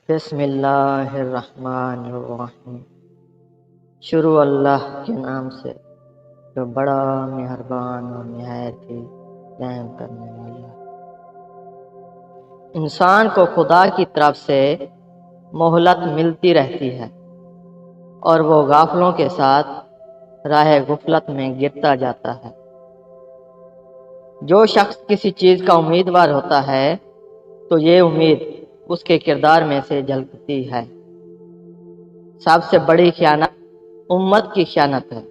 بسم اللہ الرحمن الرحیم۔ شروع اللہ کے نام سے جو بڑا مہربان اور نہایت ہی رحم کرنے والا ہے۔ انسان کو خدا کی طرف سے مہلت ملتی رہتی ہے اور وہ غافلوں کے ساتھ راہ غفلت میں گرتا جاتا ہے۔ جو شخص کسی چیز کا امیدوار ہوتا ہے تو یہ امید اس کے کردار میں سے جھلکتی ہے۔ سب سے بڑی خیانت امت کی خیانت ہے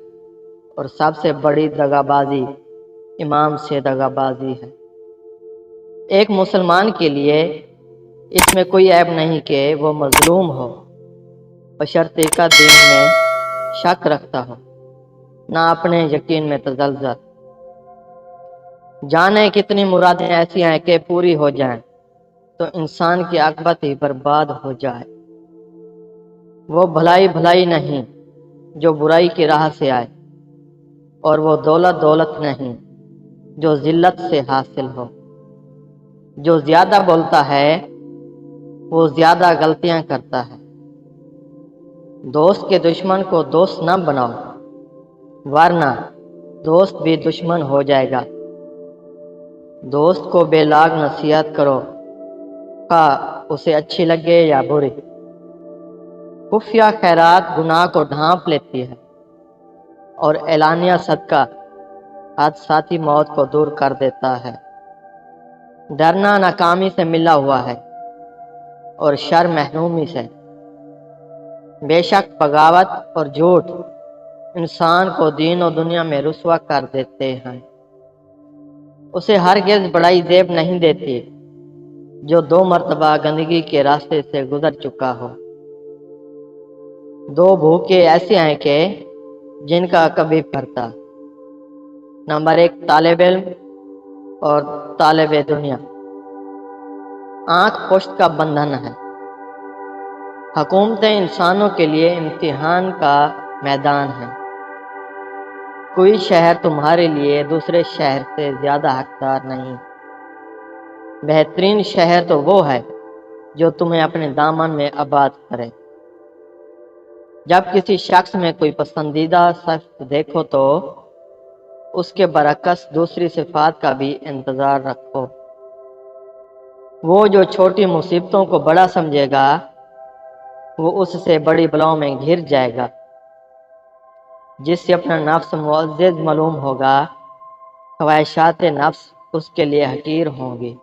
اور سب سے بڑی دغا بازی امام سے دغا بازی ہے۔ ایک مسلمان کے لیے اس میں کوئی عیب نہیں کہ وہ مظلوم ہو، بشرطیکہ کا دین میں شک رکھتا ہو، نہ اپنے یقین میں تزلزل۔ جانے کتنی مرادیں ایسی ہیں کہ پوری ہو جائیں تو انسان کی عاقبت ہی برباد ہو جائے۔ وہ بھلائی نہیں جو برائی کی راہ سے آئے، اور وہ دولت نہیں جو ذلت سے حاصل ہو۔ جو زیادہ بولتا ہے وہ زیادہ غلطیاں کرتا ہے۔ دوست کے دشمن کو دوست نہ بناؤ، ورنہ دوست بھی دشمن ہو جائے گا۔ دوست کو بے لاگ نصیحت کرو، خواہ اسے اچھی لگے یا بری۔ خفیہ خیرات گناہ کو ڈھانپ لیتی ہے اور اعلانیہ صدقہ حادثاتی موت کو دور کر دیتا ہے۔ ڈرنا ناکامی سے ملا ہوا ہے اور شر محرومی سے۔ بے شک بغاوت اور جھوٹ انسان کو دین و دنیا میں رسوا کر دیتے ہیں۔ اسے ہرگز بڑائی زیب نہیں دیتی جو 2 مرتبہ گندگی کے راستے سے گزر چکا ہو۔ 2 بھوکے ایسے ہیں کہ جن کا کبھی بھرتا۔ نمبر 1 طالب علم اور طالب دنیا۔ آنکھ پشت کا بندھن ہے۔ حکومتیں انسانوں کے لیے امتحان کا میدان ہیں۔ کوئی شہر تمہارے لیے دوسرے شہر سے زیادہ حقدار نہیں۔ بہترین شہر تو وہ ہے جو تمہیں اپنے دامن میں آباد کرے۔ جب کسی شخص میں کوئی پسندیدہ صفت دیکھو تو اس کے برعکس دوسری صفات کا بھی انتظار رکھو۔ وہ جو چھوٹی مصیبتوں کو بڑا سمجھے گا وہ اس سے بڑی بلاؤں میں گھر جائے گا۔ جس سے اپنا نفس معزز معلوم ہوگا، خواہشات نفس اس کے لیے حقیر ہوں گی۔